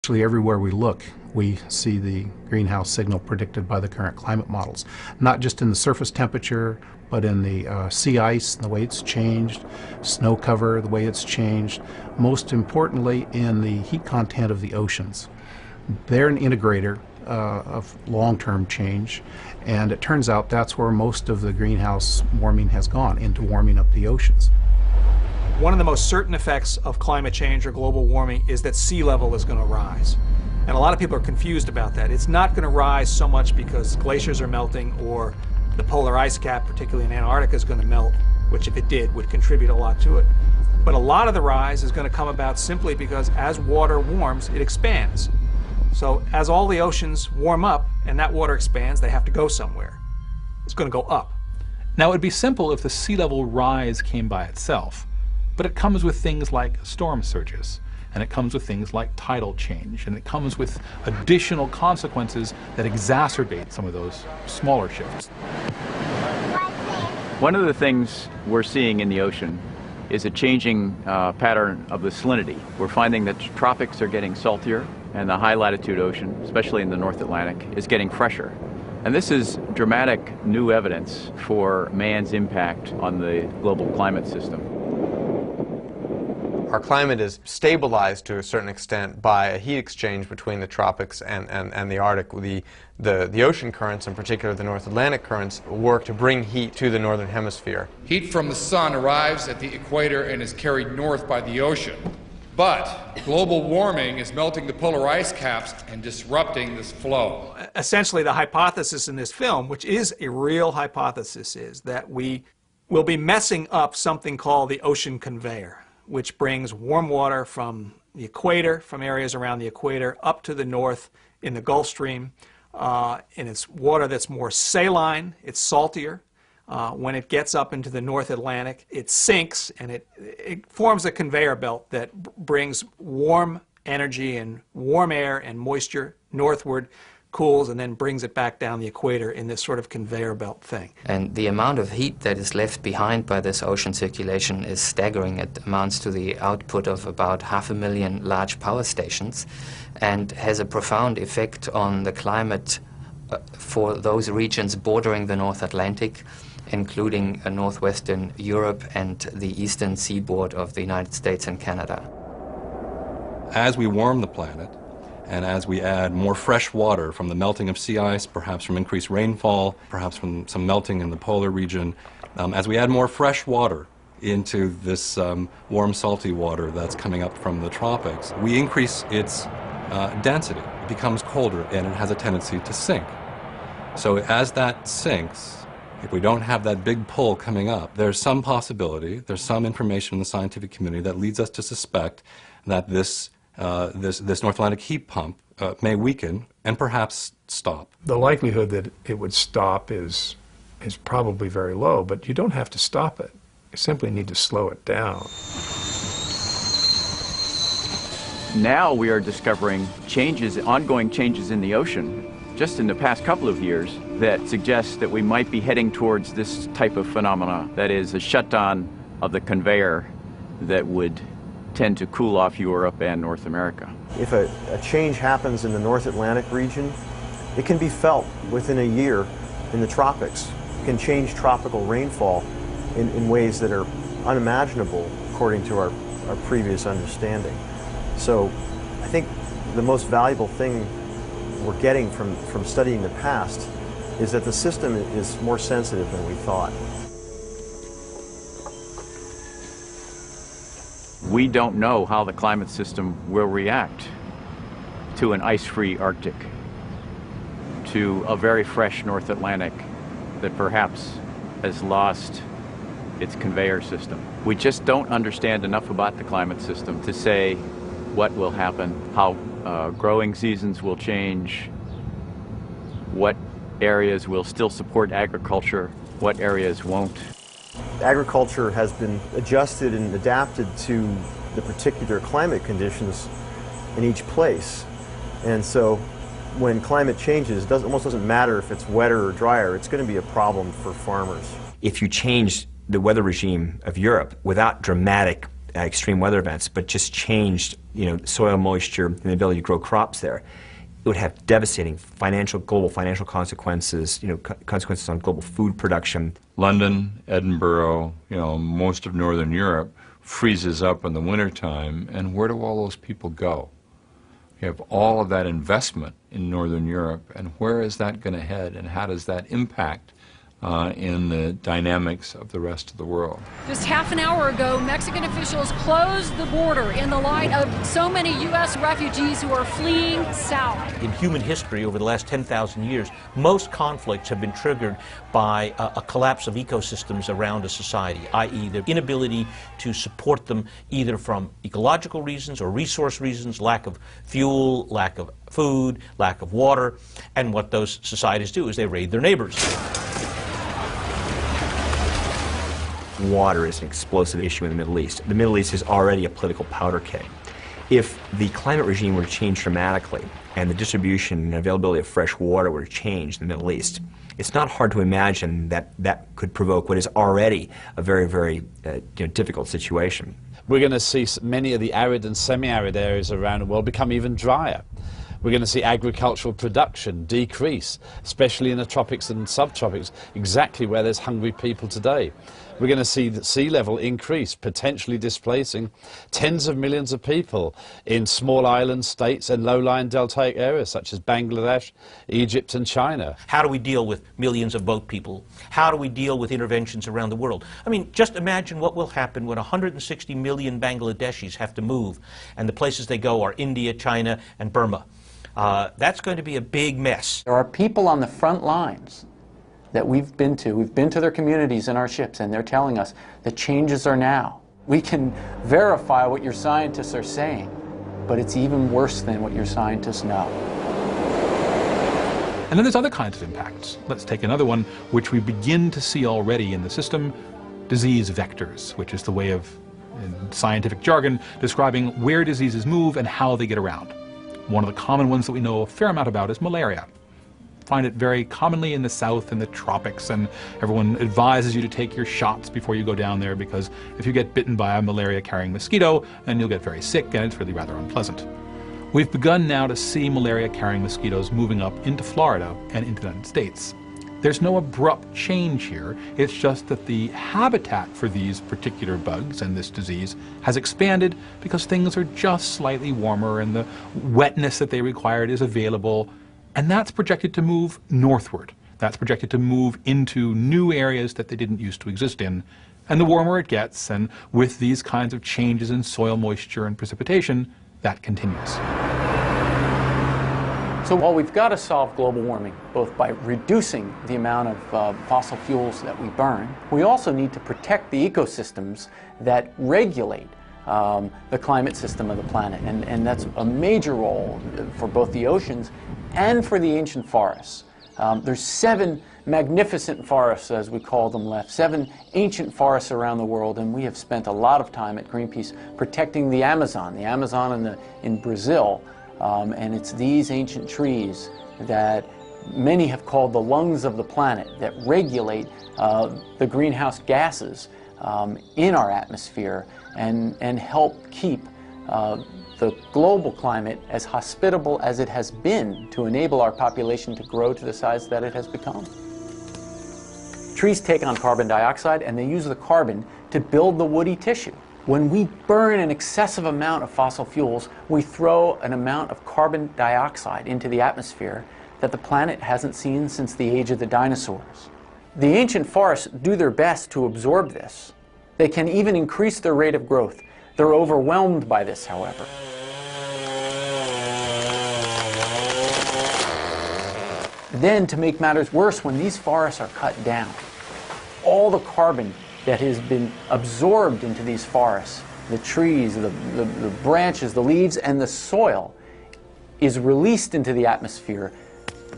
Virtually everywhere we look, we see the greenhouse signal predicted by the current climate models. Not just in the surface temperature, but in the sea ice, the way it's changed, snow cover, the way it's changed. Most importantly, in the heat content of the oceans. They're an integrator of long-term change, and it turns out that's where most of the greenhouse warming has gone, into warming up the oceans. One of the most certain effects of climate change or global warming is that sea level is going to rise. And a lot of people are confused about that. It's not going to rise so much because glaciers are melting or the polar ice cap, particularly in Antarctica, is going to melt, which if it did would contribute a lot to it. But a lot of the rise is going to come about simply because as water warms, it expands. So as all the oceans warm up and that water expands, they have to go somewhere. It's going to go up. Now, it would be simple if the sea level rise came by itself, but it comes with things like storm surges, and it comes with things like tidal change, and it comes with additional consequences that exacerbate some of those smaller shifts. One of the things we're seeing in the ocean is a changing pattern of the salinity. We're finding that the tropics are getting saltier, and the high latitude ocean, especially in the North Atlantic, is getting fresher. And this is dramatic new evidence for man's impact on the global climate system. Our climate is stabilized to a certain extent by a heat exchange between the tropics and the Arctic. The ocean currents, in particular the North Atlantic currents, work to bring heat to the northern hemisphere. Heat from the sun arrives at the equator and is carried north by the ocean. But global warming is melting the polar ice caps and disrupting this flow. Essentially, the hypothesis in this film, which is a real hypothesis, is that we will be messing up something called the ocean conveyor, which brings warm water from the equator, from areas around the equator, up to the north in the Gulf Stream. And it's water that's more saline, it's saltier. When it gets up into the North Atlantic, it sinks, and it forms a conveyor belt that brings warm energy and warm air and moisture northward, cools, and then brings it back down the equator in this sort of conveyor belt thing. And the amount of heat that is left behind by this ocean circulation is staggering. It amounts to the output of about 500,000 large power stations and has a profound effect on the climate for those regions bordering the North Atlantic, including northwestern Europe and the eastern seaboard of the United States and Canada. As we warm the planet, and as we add more fresh water from the melting of sea ice, perhaps from increased rainfall, perhaps from some melting in the polar region, as we add more fresh water into this warm, salty water that's coming up from the tropics, we increase its density. It becomes colder, and it has a tendency to sink. So as that sinks, if we don't have that big pull coming up, there's some possibility, there's some information in the scientific community that leads us to suspect that this North Atlantic heat pump may weaken and perhaps stop. The likelihood that it would stop is probably very low, but you don't have to stop it. You simply need to slow it down. Now we are discovering changes, ongoing changes in the ocean, just in the past couple of years, that suggests that we might be heading towards this type of phenomena, that is a shutdown of the conveyor that would tend to cool off Europe and North America. If a change happens in the North Atlantic region, it can be felt within a year in the tropics. It can change tropical rainfall in ways that are unimaginable according to our previous understanding. So I think the most valuable thing we're getting from studying the past is that the system is more sensitive than we thought. We don't know how the climate system will react to an ice-free Arctic, to a very fresh North Atlantic that perhaps has lost its conveyor system. We just don't understand enough about the climate system to say what will happen, how growing seasons will change, what areas will still support agriculture, what areas won't. Agriculture has been adjusted and adapted to the particular climate conditions in each place. And so when climate changes, it almost doesn't matter if it's wetter or drier, it's going to be a problem for farmers. If you change the weather regime of Europe without dramatic extreme weather events, but just changed, soil moisture and the ability to grow crops there, it would have devastating global financial consequences, consequences on global food production. London, Edinburgh, most of Northern Europe freezes up in the wintertime, and where do all those people go? You have all of that investment in Northern Europe, and where is that going to head, and how does that impact in the dynamics of the rest of the world? Just half an hour ago, Mexican officials closed the border in the light of so many U.S. refugees who are fleeing south. In human history, over the last 10,000 years, most conflicts have been triggered by a collapse of ecosystems around a society, i.e. the inability to support them either from ecological reasons or resource reasons, lack of fuel, lack of food, lack of water, and what those societies do is they raid their neighbors. Water is an explosive issue in the Middle East. The Middle East is already a political powder keg. If the climate regime were to change dramatically and the distribution and availability of fresh water were to change in the Middle East, it's not hard to imagine that that could provoke what is already a very, very difficult situation. We're going to see many of the arid and semi-arid areas around the world become even drier. We're going to see agricultural production decrease, especially in the tropics and subtropics, exactly where there's hungry people today. We're going to see the sea level increase, potentially displacing tens of millions of people in small island states and low-lying deltaic areas such as Bangladesh, Egypt and China. How do we deal with millions of boat people? How do we deal with interventions around the world? I mean, just imagine what will happen when 160 million Bangladeshis have to move, and the places they go are India, China, and Burma. That's going to be a big mess. There are people on the front lines that we've been to their communities in our ships, and they're telling us the changes are now. We can verify what your scientists are saying, but it's even worse than what your scientists know. And then there's other kinds of impacts. Let's take another one, which we begin to see already in the system, disease vectors, which is the way of, in scientific jargon, describing where diseases move and how they get around. One of the common ones that we know a fair amount about is malaria. Find it very commonly in the south, in the tropics, and everyone advises you to take your shots before you go down there, because if you get bitten by a malaria-carrying mosquito, then you'll get very sick, and it's really rather unpleasant. We've begun now to see malaria-carrying mosquitoes moving up into Florida and into the United States. There's no abrupt change here, it's just that the habitat for these particular bugs and this disease has expanded because things are just slightly warmer and the wetness that they required is available. And that's projected to move northward. That's projected to move into new areas that they didn't used to exist in. And the warmer it gets, and with these kinds of changes in soil moisture and precipitation, that continues. So while we've got to solve global warming, both by reducing the amount of fossil fuels that we burn, we also need to protect the ecosystems that regulate the climate system of the planet. And that's a major role for both the oceans and for the ancient forests. There's 7 magnificent forests, as we call them, left, 7 ancient forests around the world, and we have spent a lot of time at Greenpeace protecting the Amazon in Brazil. And it's these ancient trees that many have called the lungs of the planet that regulate the greenhouse gases in our atmosphere and help keep the global climate as hospitable as it has been to enable our population to grow to the size that it has become. Trees take on carbon dioxide and they use the carbon to build the woody tissue. When we burn an excessive amount of fossil fuels, we throw an amount of carbon dioxide into the atmosphere that the planet hasn't seen since the age of the dinosaurs. The ancient forests do their best to absorb this. They can even increase their rate of growth. They're overwhelmed by this, however. Then, to make matters worse, when these forests are cut down, all the carbon that has been absorbed into these forests, the trees, the branches, the leaves, and the soil, is released into the atmosphere,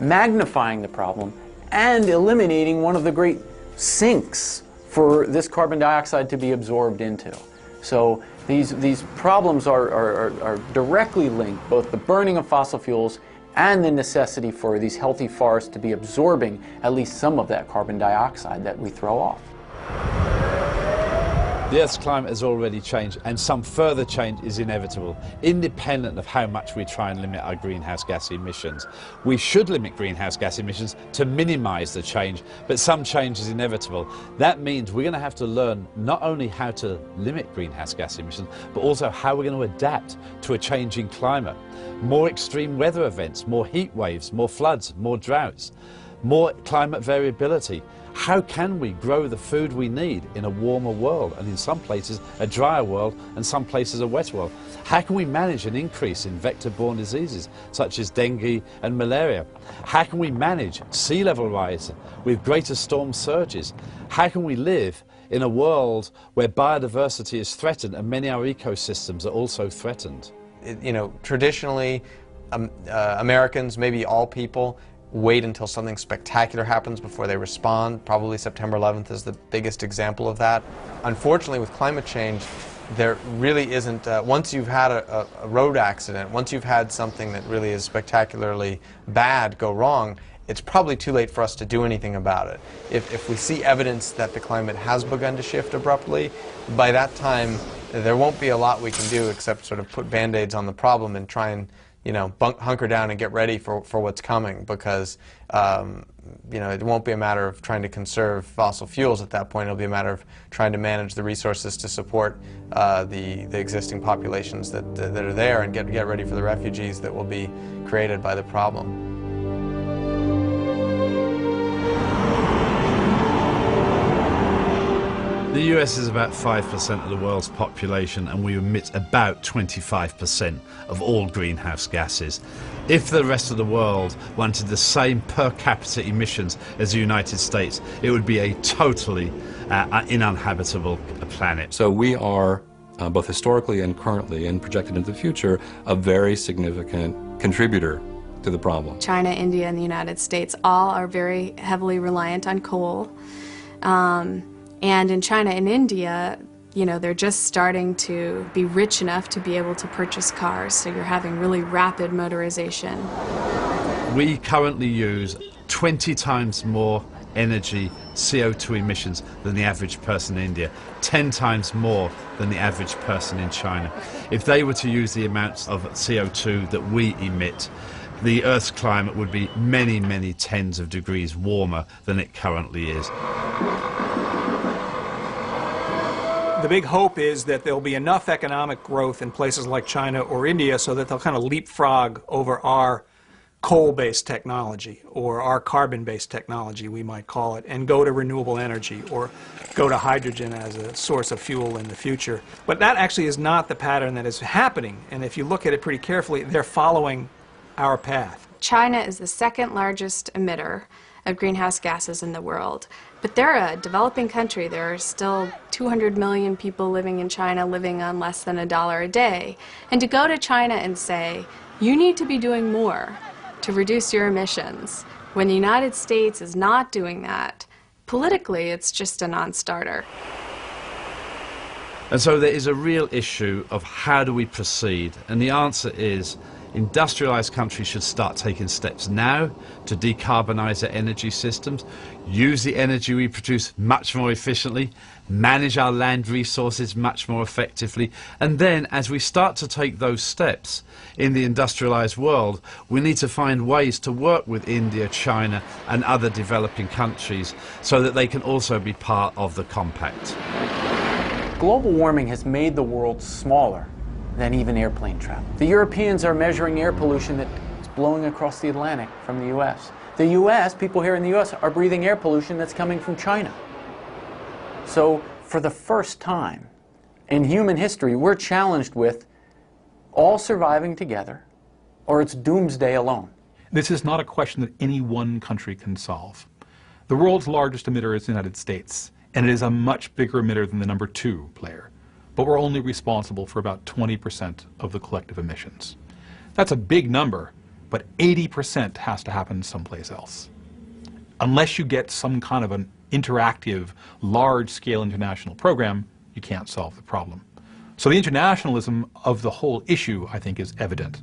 magnifying the problem and eliminating one of the great sinks for this carbon dioxide to be absorbed into. So these problems are directly linked, both the burning of fossil fuels and the necessity for these healthy forests to be absorbing at least some of that carbon dioxide that we throw off. The Earth's climate has already changed, and some further change is inevitable, independent of how much we try and limit our greenhouse gas emissions. We should limit greenhouse gas emissions to minimise the change, but some change is inevitable. That means we're going to have to learn not only how to limit greenhouse gas emissions, but also how we're going to adapt to a changing climate. More extreme weather events, more heat waves, more floods, more droughts, more climate variability. How can we grow the food we need in a warmer world, and in some places a drier world and some places a wet world? How can we manage an increase in vector-borne diseases such as dengue and malaria? How can we manage sea level rise with greater storm surges? How can we live in a world where biodiversity is threatened and many of our ecosystems are also threatened? You know, traditionally, Americans, maybe all people, wait until something spectacular happens before they respond. Probably September 11th is the biggest example of that. Unfortunately, with climate change, there really isn't, once you've had a road accident, once you've had something that really is spectacularly bad go wrong, it's probably too late for us to do anything about it. If we see evidence that the climate has begun to shift abruptly, by that time there won't be a lot we can do except sort of put band-aids on the problem and try and, you know, hunker down and get ready for what's coming, because you know, it won't be a matter of trying to conserve fossil fuels at that point. It'll be a matter of trying to manage the resources to support the existing populations that are there, and get ready for the refugees that will be created by the problem. The US is about 5% of the world's population, and we emit about 25% of all greenhouse gases. If the rest of the world wanted the same per capita emissions as the United States, it would be a totally uninhabitable planet. So we are, both historically and currently and projected into the future, a very significant contributor to the problem. China, India, and the United States all are very heavily reliant on coal. And in China and India, you know, they're just starting to be rich enough to be able to purchase cars, so you're having really rapid motorization. We currently use 20 times more energy, CO2 emissions, than the average person in India, 10 times more than the average person in China. If they were to use the amounts of CO2 that we emit, the Earth's climate would be many, many tens of degrees warmer than it currently is. The big hope is that there'll be enough economic growth in places like China or India so that they'll kind of leapfrog over our coal-based technology, or our carbon-based technology, we might call it, and go to renewable energy or go to hydrogen as a source of fuel in the future. But that actually is not the pattern that is happening, and if you look at it pretty carefully, they're following our path. China is the second largest emitter of greenhouse gases in the world. But they're a developing country. There are still 200 million people living in China living on less than $1 a day. And to go to China and say, you need to be doing more to reduce your emissions, when the United States is not doing that, politically it's just a non-starter. And so there is a real issue of how do we proceed, and the answer is industrialized countries should start taking steps now to decarbonize their energy systems, use the energy we produce much more efficiently, manage our land resources much more effectively, and then as we start to take those steps in the industrialized world, we need to find ways to work with India, China, and other developing countries so that they can also be part of the compact. Global warming has made the world smaller than even airplane travel. The Europeans are measuring air pollution that is blowing across the Atlantic from the US. The US, people here in the US, are breathing air pollution that's coming from China. So for the first time in human history, we're challenged with all surviving together, or it's doomsday alone. This is not a question that any one country can solve. The world's largest emitter is the United States, and it is a much bigger emitter than the number 2 player. But we're only responsible for about 20% of the collective emissions. That's a big number, but 80% has to happen someplace else. Unless you get some kind of an interactive, large-scale international program, you can't solve the problem. So the internationalism of the whole issue, I think, is evident.